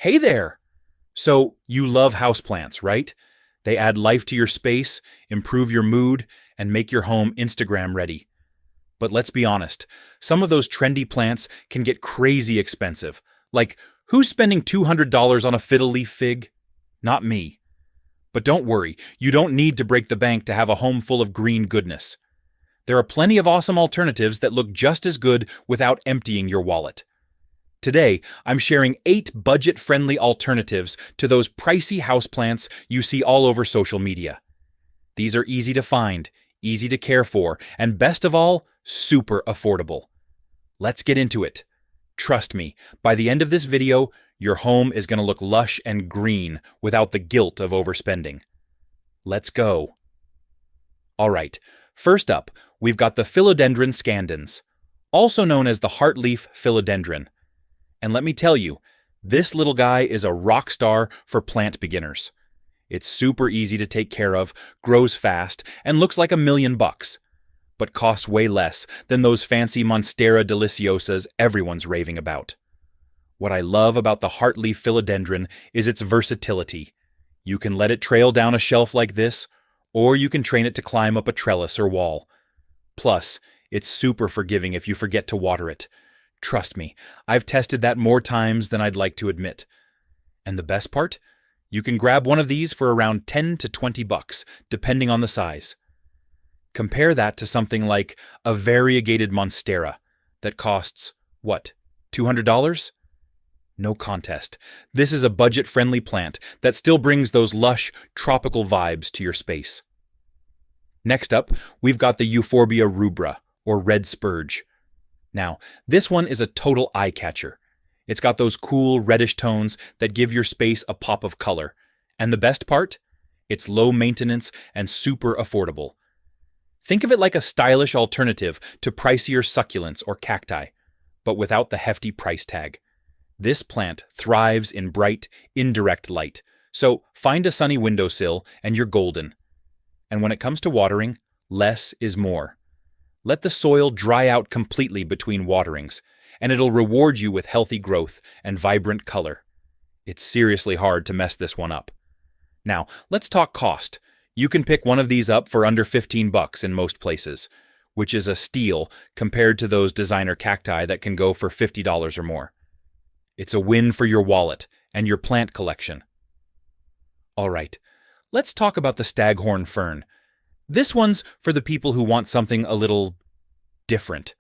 Hey there! So, you love houseplants, right? They add life to your space, improve your mood, and make your home Instagram ready. But let's be honest, some of those trendy plants can get crazy expensive. Like, who's spending $200 on a fiddle leaf fig? Not me. But don't worry, you don't need to break the bank to have a home full of green goodness. There are plenty of awesome alternatives that look just as good without emptying your wallet. Today, I'm sharing 8 budget-friendly alternatives to those pricey houseplants you see all over social media. These are easy to find, easy to care for, and best of all, super affordable. Let's get into it. Trust me, by the end of this video, your home is going to look lush and green without the guilt of overspending. Let's go. Alright, first up, we've got the Philodendron Scandens, also known as the Heartleaf philodendron. And let me tell you, this little guy is a rock star for plant beginners. It's super easy to take care of, grows fast, and looks like $1,000,000, but costs way less than those fancy Monstera deliciosas everyone's raving about. What I love about the Heartleaf philodendron is its versatility. You can let it trail down a shelf like this, or you can train it to climb up a trellis or wall. Plus, it's super forgiving if you forget to water it. Trust me, I've tested that more times than I'd like to admit. And the best part? You can grab one of these for around $10 to $20, depending on the size. Compare that to something like a variegated Monstera that costs, what, $200? No contest. This is a budget-friendly plant that still brings those lush, tropical vibes to your space. Next up, we've got the Euphorbia Rubra, or red spurge. Now, this one is a total eye-catcher. It's got those cool reddish tones that give your space a pop of color. And the best part? It's low maintenance and super affordable. Think of it like a stylish alternative to pricier succulents or cacti, but without the hefty price tag. This plant thrives in bright, indirect light, so find a sunny windowsill and you're golden. And when it comes to watering, less is more. Let the soil dry out completely between waterings, and it'll reward you with healthy growth and vibrant color. It's seriously hard to mess this one up. Now, let's talk cost. You can pick one of these up for under $15 in most places, which is a steal compared to those designer cacti that can go for $50 or more. It's a win for your wallet and your plant collection. Alright, let's talk about the Staghorn Fern. This one's for the people who want something a little different.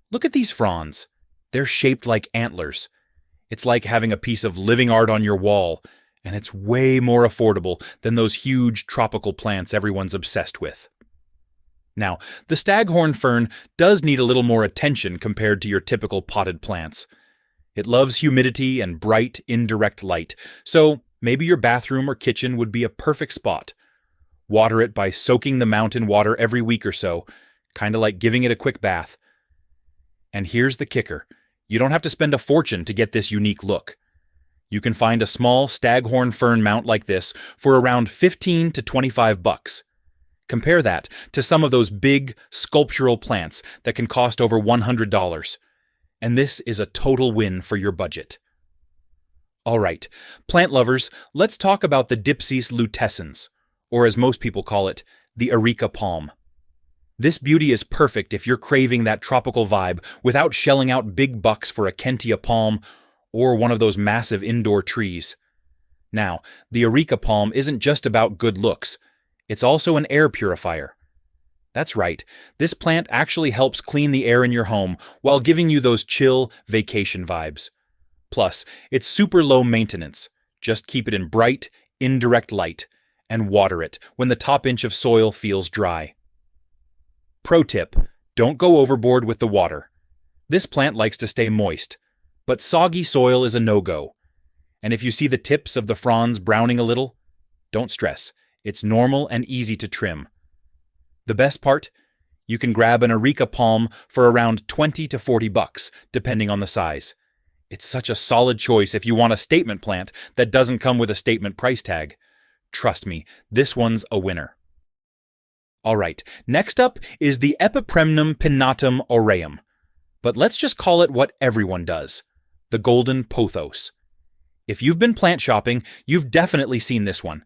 Look at these fronds. They're shaped like antlers. It's like having a piece of living art on your wall, and it's way more affordable than those huge tropical plants everyone's obsessed with. Now, the Staghorn Fern does need a little more attention compared to your typical potted plants. It loves humidity and bright, indirect light, so maybe your bathroom or kitchen would be a perfect spot. Water it by soaking the mountain water every week or so, kind of like giving it a quick bath. And here's the kicker. You don't have to spend a fortune to get this unique look. You can find a small Staghorn Fern mount like this for around $15 to $25. Compare that to some of those big, sculptural plants that can cost over $100. And this is a total win for your budget. Alright, plant lovers, let's talk about the Dypsis Lutescens, or as most people call it, the Areca palm. This beauty is perfect if you're craving that tropical vibe without shelling out big bucks for a Kentia palm or one of those massive indoor trees. Now, the Areca palm isn't just about good looks, it's also an air purifier. That's right, this plant actually helps clean the air in your home while giving you those chill vacation vibes. Plus, it's super low maintenance. Just keep it in bright, indirect light, and water it when the top inch of soil feels dry. Pro tip, don't go overboard with the water. This plant likes to stay moist, but soggy soil is a no-go. And if you see the tips of the fronds browning a little, don't stress. It's normal and easy to trim. The best part? You can grab an Areca palm for around $20 to $40, depending on the size. It's such a solid choice if you want a statement plant that doesn't come with a statement price tag. Trust me, this one's a winner. Alright, next up is the Epipremnum Pinnatum Aureum. But let's just call it what everyone does, the Golden Pothos. If you've been plant shopping, you've definitely seen this one.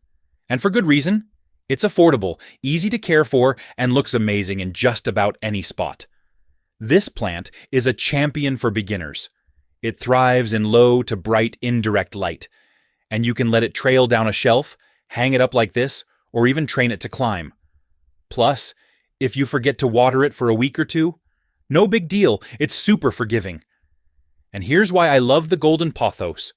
And for good reason. It's affordable, easy to care for, and looks amazing in just about any spot. This plant is a champion for beginners. It thrives in low to bright indirect light, and you can let it trail down a shelf, hang it up like this, or even train it to climb. Plus, if you forget to water it for a week or two, no big deal, it's super forgiving. And here's why I love the Golden Pothos.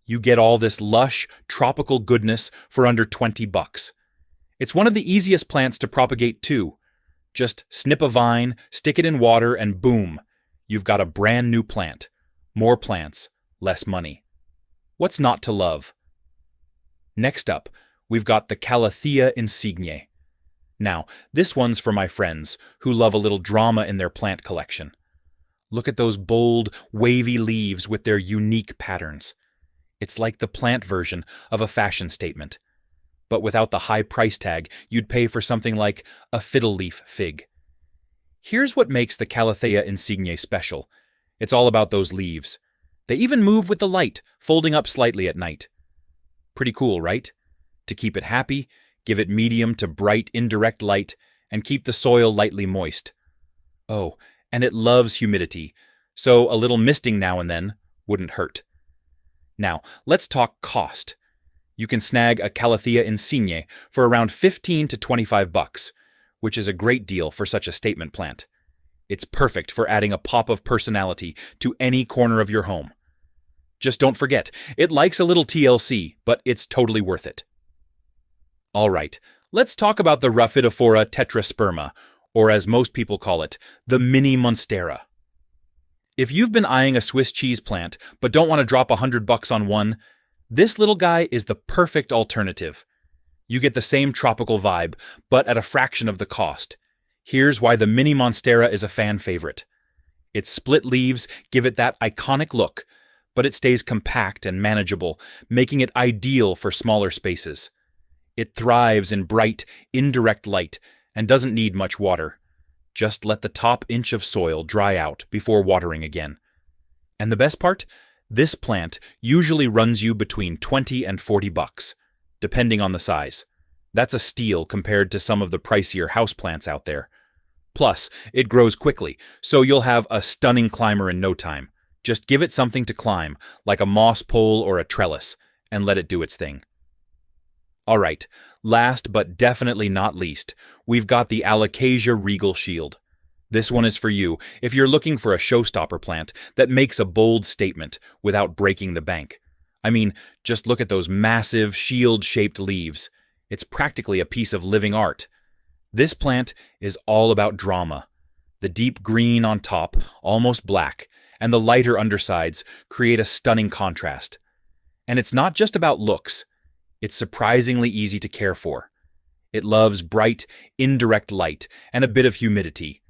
You get all this lush, tropical goodness for under $20. It's one of the easiest plants to propagate too. Just snip a vine, stick it in water, and boom, you've got a brand new plant. More plants, less money. What's not to love? Next up, we've got the Calathea Insigne. Now, this one's for my friends who love a little drama in their plant collection. Look at those bold, wavy leaves with their unique patterns. It's like the plant version of a fashion statement. But without the high price tag you'd pay for something like a fiddle leaf fig. Here's what makes the Calathea Insigne special. It's all about those leaves. They even move with the light, folding up slightly at night. Pretty cool, right? To keep it happy, give it medium to bright indirect light, and keep the soil lightly moist. Oh, and it loves humidity, so a little misting now and then wouldn't hurt. Now, let's talk cost. You can snag a Calathea Insigne for around $15 to $25, which is a great deal for such a statement plant. It's perfect for adding a pop of personality to any corner of your home. Just don't forget, it likes a little TLC, but it's totally worth it. All right, let's talk about the Rhaphidophora Tetrasperma, or as most people call it, the mini monstera. If you've been eyeing a Swiss cheese plant but don't want to drop $100 on one, this little guy is the perfect alternative. You get the same tropical vibe, but at a fraction of the cost. Here's why the mini monstera is a fan favorite. Its split leaves give it that iconic look, but it stays compact and manageable, making it ideal for smaller spaces. It thrives in bright, indirect light and doesn't need much water. Just let the top inch of soil dry out before watering again. And the best part? This plant usually runs you between $20 and $40, depending on the size. That's a steal compared to some of the pricier houseplants out there. Plus, it grows quickly, so you'll have a stunning climber in no time. Just give it something to climb, like a moss pole or a trellis, and let it do its thing. All right, last but definitely not least, we've got the Alocasia Regal Shield. This one is for you if you're looking for a showstopper plant that makes a bold statement without breaking the bank. I mean, just look at those massive, shield-shaped leaves. It's practically a piece of living art. This plant is all about drama. The deep green on top, almost black, and the lighter undersides create a stunning contrast. And it's not just about looks. It's surprisingly easy to care for. It loves bright, indirect light and a bit of humidity.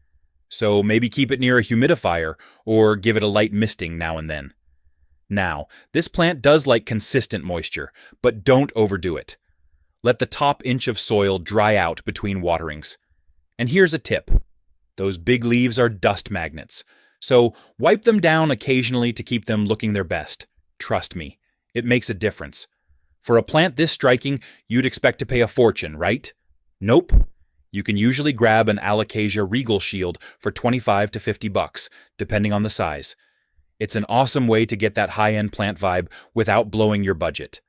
So maybe keep it near a humidifier or give it a light misting now and then. Now, this plant does like consistent moisture, but don't overdo it. Let the top inch of soil dry out between waterings. And here's a tip. Those big leaves are dust magnets, so wipe them down occasionally to keep them looking their best. Trust me, it makes a difference. For a plant this striking, you'd expect to pay a fortune, right? Nope. You can usually grab an Alocasia Regal Shield for $25 to $50, depending on the size. It's an awesome way to get that high-end plant vibe without blowing your budget.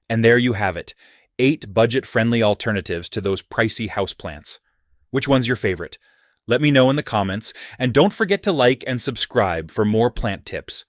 And there you have it, 8 budget-friendly alternatives to those pricey houseplants. Which one's your favorite? Let me know in the comments, and don't forget to like and subscribe for more plant tips.